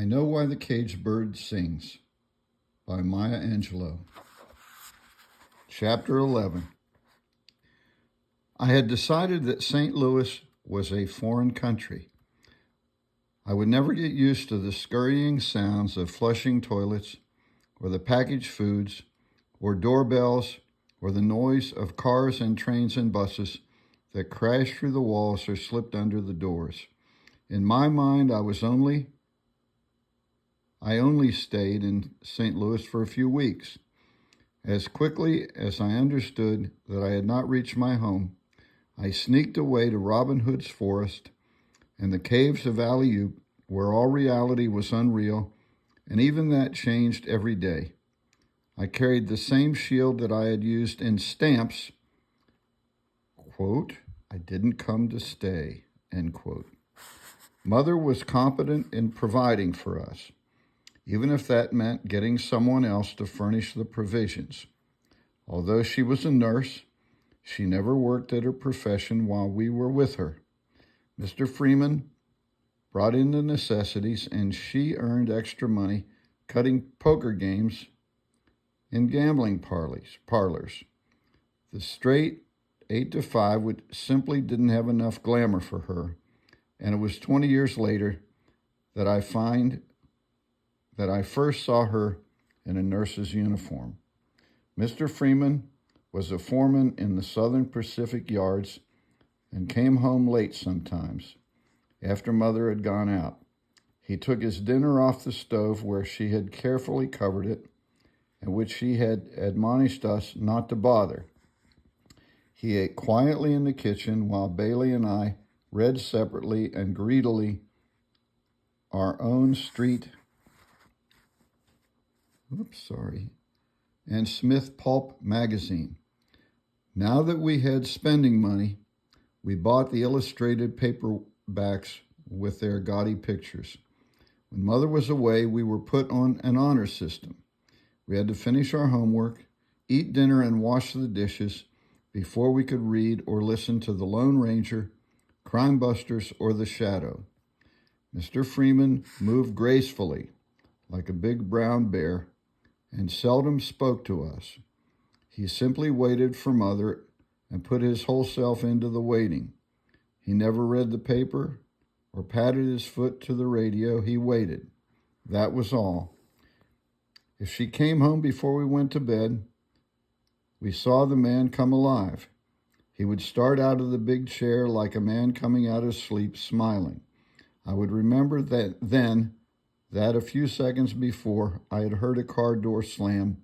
I Know Why the Caged Bird Sings by Maya Angelou. Chapter 11. I had decided that St. Louis was a foreign country. I would never get used to the scurrying sounds of flushing toilets, or the packaged foods, or doorbells, or the noise of cars and trains and buses that crashed through the walls or slipped under the doors. In my mind, I only stayed in St. Louis for a few weeks. As quickly as I understood that I had not reached my home, I sneaked away to Robin Hood's forest and the caves of Angelou, where all reality was unreal, and even that changed every day. I carried the same shield that I had used in Stamps, quote, "I didn't come to stay," end quote. Mother was competent in providing for us, even if that meant getting someone else to furnish the provisions. Although she was a nurse, she never worked at her profession while we were with her. Mr. Freeman brought in the necessities, and she earned extra money cutting poker games in gambling parlors. The straight 8 to 5 simply didn't have enough glamour for her, and it was 20 years later that I first saw her in a nurse's uniform. Mr. Freeman was a foreman in the Southern Pacific yards and came home late sometimes, after Mother had gone out. He took his dinner off the stove where she had carefully covered it, and which she had admonished us not to bother. He ate quietly in the kitchen while Bailey and I read separately and greedily our own and Smith Pulp magazine. Now that we had spending money, we bought the illustrated paperbacks with their gaudy pictures. When Mother was away, we were put on an honor system. We had to finish our homework, eat dinner, and wash the dishes before we could read or listen to The Lone Ranger, Crime Busters, or The Shadow. Mr. Freeman moved gracefully, like a big brown bear, and seldom spoke to us. He simply waited for Mother and put his whole self into the waiting. He never read the paper or patted his foot to the radio. He waited. That was all. If she came home before we went to bed, we saw the man come alive. He would start out of the big chair like a man coming out of sleep, smiling. I would remember that a few seconds before I had heard a car door slam,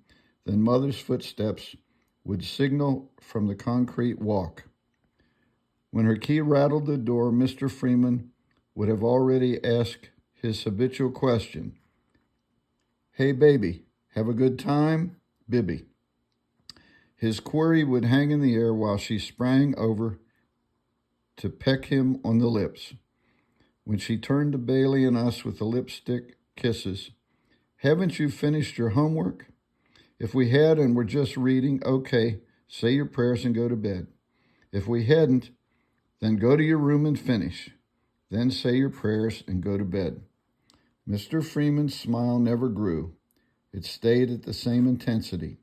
then Mother's footsteps would signal from the concrete walk. When her key rattled the door, Mr. Freeman would have already asked his habitual question, "Hey, baby, have a good time, Bibby?" His query would hang in the air while she sprang over to peck him on the lips. When she turned to Bailey and us with the lipstick kisses, "Haven't you finished your homework? If we had and were just reading, okay, say your prayers and go to bed. If we hadn't, then go to your room and finish. Then say your prayers and go to bed." Mr. Freeman's smile never grew. It stayed at the same intensity.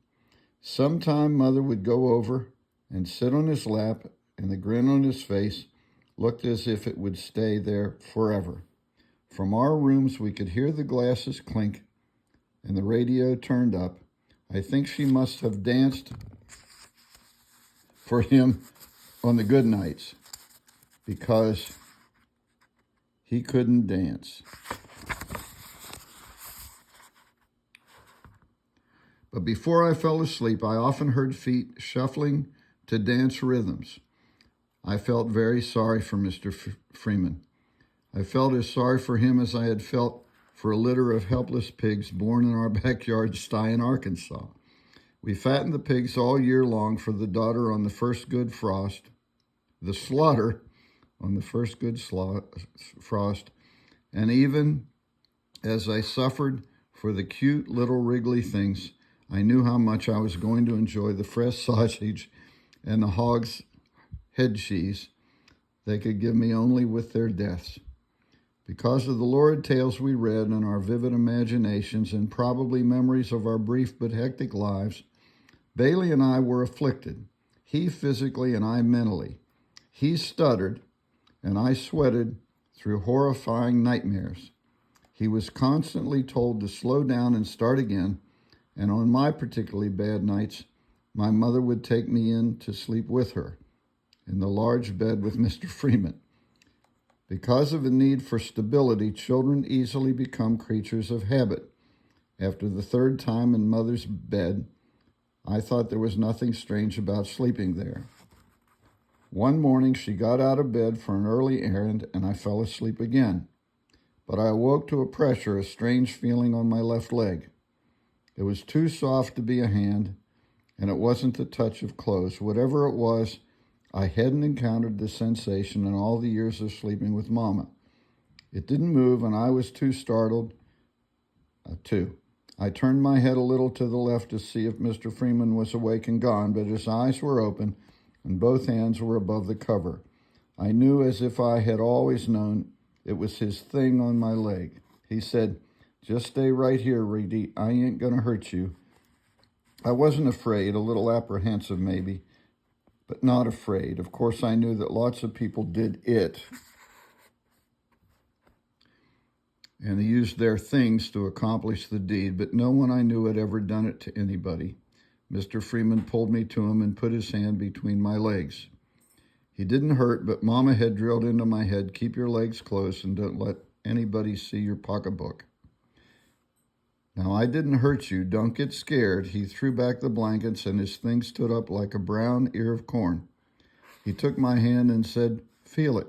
Sometime Mother would go over and sit on his lap, and the grin on his face looked as if it would stay there forever. From our rooms, we could hear the glasses clink and the radio turned up. I think she must have danced for him on the good nights because he couldn't dance. But before I fell asleep, I often heard feet shuffling to dance rhythms. I felt very sorry for Mr. Freeman. I felt as sorry for him as I had felt for a litter of helpless pigs born in our backyard sty in Arkansas. We fattened the pigs all year long for the daughter on the first good frost, the slaughter on the first good frost, and even as I suffered for the cute little wriggly things, I knew how much I was going to enjoy the fresh sausage and the hog's head cheese they could give me only with their deaths. Because of the lurid tales we read in our vivid imaginations and probably memories of our brief but hectic lives, Bailey and I were afflicted, he physically and I mentally. He stuttered, and I sweated through horrifying nightmares. He was constantly told to slow down and start again, and on my particularly bad nights, my mother would take me in to sleep with her in the large bed with Mr. Freeman. Because of a need for stability, children easily become creatures of habit. After the third time in Mother's bed, I thought there was nothing strange about sleeping there. One morning, she got out of bed for an early errand, and I fell asleep again. But I awoke to a pressure, a strange feeling on my left leg. It was too soft to be a hand, and it wasn't the touch of clothes. Whatever it was, I hadn't encountered the sensation in all the years of sleeping with Mama. It didn't move, and I was too startled to. I turned my head a little to the left to see if Mr. Freeman was awake and gone, but his eyes were open, and both hands were above the cover. I knew, as if I had always known, it was his thing on my leg. He said, "Just stay right here, Reedy. I ain't gonna hurt you." I wasn't afraid, a little apprehensive maybe, but not afraid. Of course, I knew that lots of people did it, and they used their things to accomplish the deed, but no one I knew had ever done it to anybody. Mr. Freeman pulled me to him and put his hand between my legs. He didn't hurt, but Mama had drilled into my head, "Keep your legs close and don't let anybody see your pocketbook." "Now, I didn't hurt you. Don't get scared." He threw back the blankets, and his thing stood up like a brown ear of corn. He took my hand and said, "Feel it."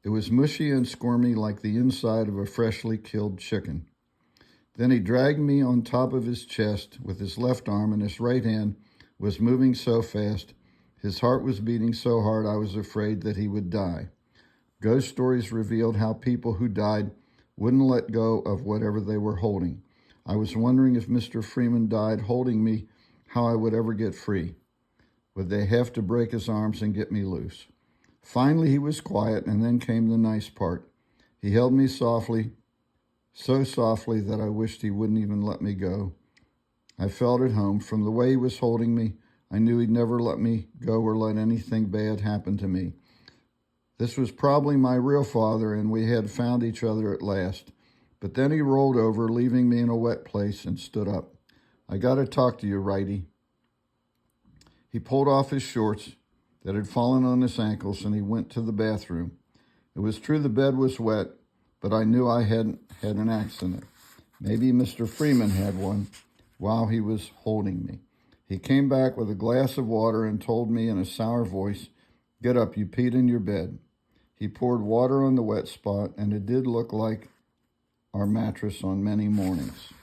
It was mushy and squirmy like the inside of a freshly killed chicken. Then he dragged me on top of his chest with his left arm, and his right hand was moving so fast, his heart was beating so hard I was afraid that he would die. Ghost stories revealed how people who died wouldn't let go of whatever they were holding. I was wondering if Mr. Freeman died holding me, how I would ever get free. Would they have to break his arms and get me loose? Finally, he was quiet, and then came the nice part. He held me softly, so softly that I wished he wouldn't even let me go. I felt at home. From the way he was holding me, I knew he'd never let me go or let anything bad happen to me. This was probably my real father, and we had found each other at last. But then he rolled over, leaving me in a wet place, and stood up. "I got to talk to you, Righty." He pulled off his shorts that had fallen on his ankles, and he went to the bathroom. It was true the bed was wet, but I knew I hadn't had an accident. Maybe Mr. Freeman had one while he was holding me. He came back with a glass of water and told me in a sour voice, "Get up, you peed in your bed." He poured water on the wet spot, and it did look like our mattress on many mornings.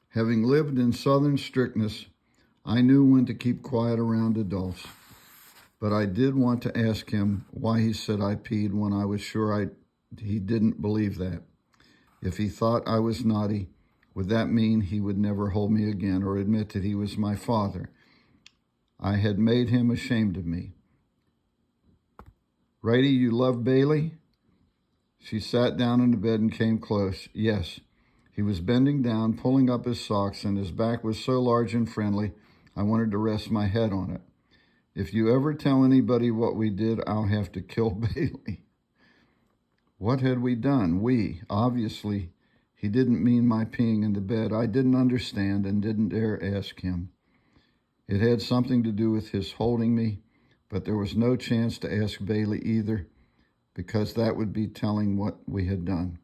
Having lived in Southern strictness, I knew when to keep quiet around adults. But I did want to ask him why he said I peed when I was sure he didn't believe that. If he thought I was naughty, would that mean he would never hold me again or admit that he was my father? I had made him ashamed of me. "Righty, you love Bailey?" She sat down in the bed and came close. "Yes." He was bending down, pulling up his socks, and his back was so large and friendly, I wanted to rest my head on it. "If you ever tell anybody what we did, I'll have to kill Bailey." What had we done? We. Obviously, he didn't mean my peeing in the bed. I didn't understand and didn't dare ask him. It had something to do with his holding me, but there was no chance to ask Bailey either, because that would be telling what we had done.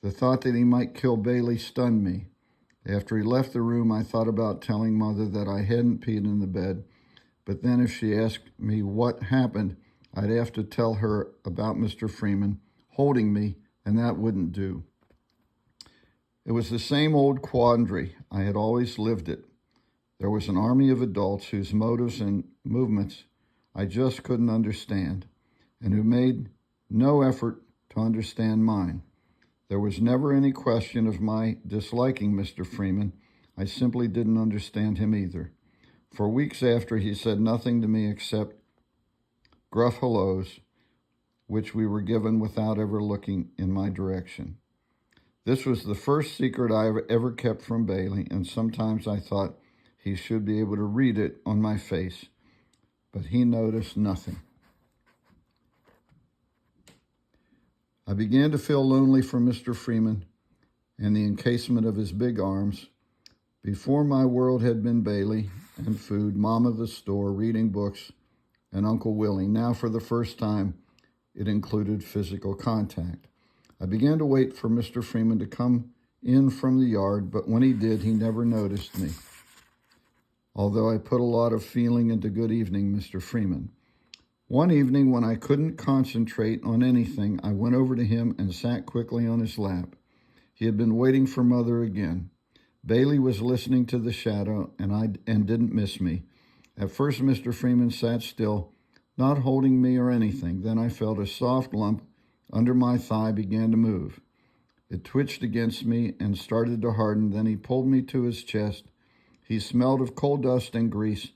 The thought that he might kill Bailey stunned me. After he left the room, I thought about telling Mother that I hadn't peed in the bed, but then if she asked me what happened, I'd have to tell her about Mr. Freeman holding me, and that wouldn't do. It was the same old quandary. I had always lived it. There was an army of adults whose motives and movements I just couldn't understand, and who made no effort to understand mine. There was never any question of my disliking Mr. Freeman. I simply didn't understand him either. For weeks after, he said nothing to me except gruff hellos, which we were given without ever looking in my direction. This was the first secret I ever kept from Bailey, and sometimes I thought he should be able to read it on my face, but he noticed nothing. I began to feel lonely for Mr. Freeman and the encasement of his big arms. Before my world had been Bailey and food, Mama the store, reading books, and Uncle Willie. Now for the first time, it included physical contact. I began to wait for Mr. Freeman to come in from the yard, but when he did, he never noticed me, although I put a lot of feeling into "Good evening, Mr. Freeman." One evening, when I couldn't concentrate on anything, I went over to him and sat quickly on his lap. He had been waiting for Mother again. Bailey was listening to the shadow and didn't miss me. At first, Mr. Freeman sat still, not holding me or anything. Then I felt a soft lump under my thigh began to move. It twitched against me and started to harden. Then he pulled me to his chest. He smelled of coal dust and grease,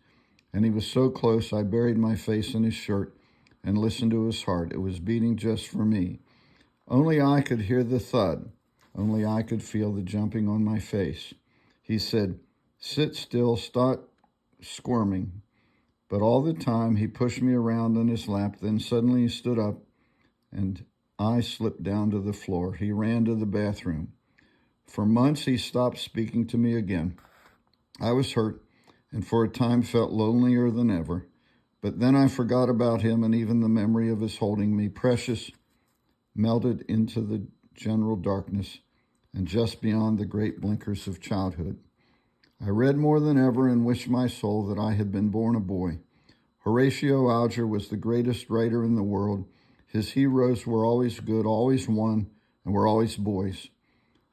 and he was so close I buried my face in his shirt and listened to his heart. It was beating just for me. Only I could hear the thud. Only I could feel the jumping on my face. He said, "Sit still, stop squirming." But all the time he pushed me around on his lap. Then suddenly he stood up and I slipped down to the floor. He ran to the bathroom. For months he stopped speaking to me again. I was hurt and for a time felt lonelier than ever. But then I forgot about him, and even the memory of his holding me, precious, melted into the general darkness and just beyond the great blinkers of childhood. I read more than ever and wished my soul that I had been born a boy. Horatio Alger was the greatest writer in the world. His heroes were always good, always won, and were always boys.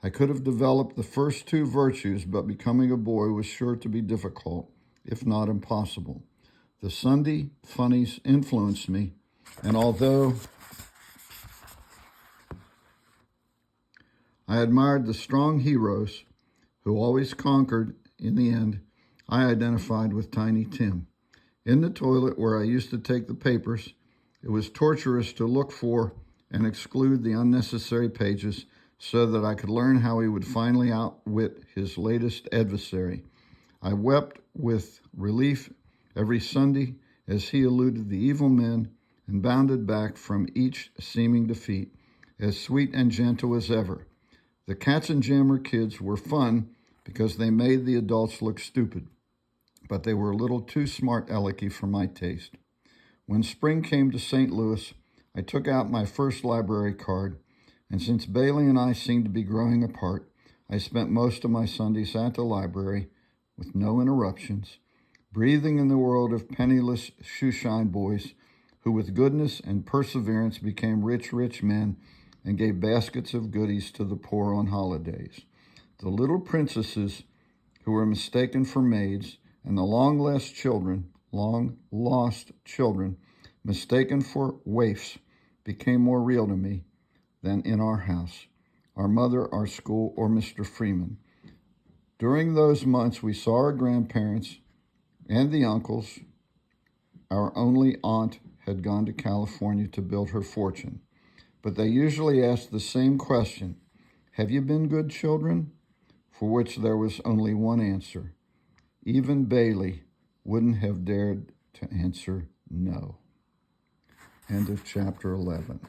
I could have developed the first two virtues, but becoming a boy was sure to be difficult, if not impossible. The Sunday funnies influenced me, and although I admired the strong heroes who always conquered in the end, I identified with Tiny Tim. In the toilet where I used to take the papers, it was torturous to look for and exclude the unnecessary pages so that I could learn how he would finally outwit his latest adversary. I wept with relief every Sunday as he eluded the evil men and bounded back from each seeming defeat, as sweet and gentle as ever. The Katzenjammer kids were fun because they made the adults look stupid, but they were a little too smart alecky for my taste. When spring came to St. Louis, I took out my first library card, and since Bailey and I seemed to be growing apart, I spent most of my Sundays at the library with no interruptions, breathing in the world of penniless shoeshine boys who with goodness and perseverance became rich men and gave baskets of goodies to the poor on holidays. The little princesses who were mistaken for maids, and the long-lost children mistaken for waifs became more real to me than in our house, our mother, our school, or Mr. Freeman. During those months, we saw our grandparents and the uncles. Our only aunt had gone to California to build her fortune, but they usually asked the same question, "Have you been good children?" For which there was only one answer. Even Bailey wouldn't have dared to answer no. End of chapter 11.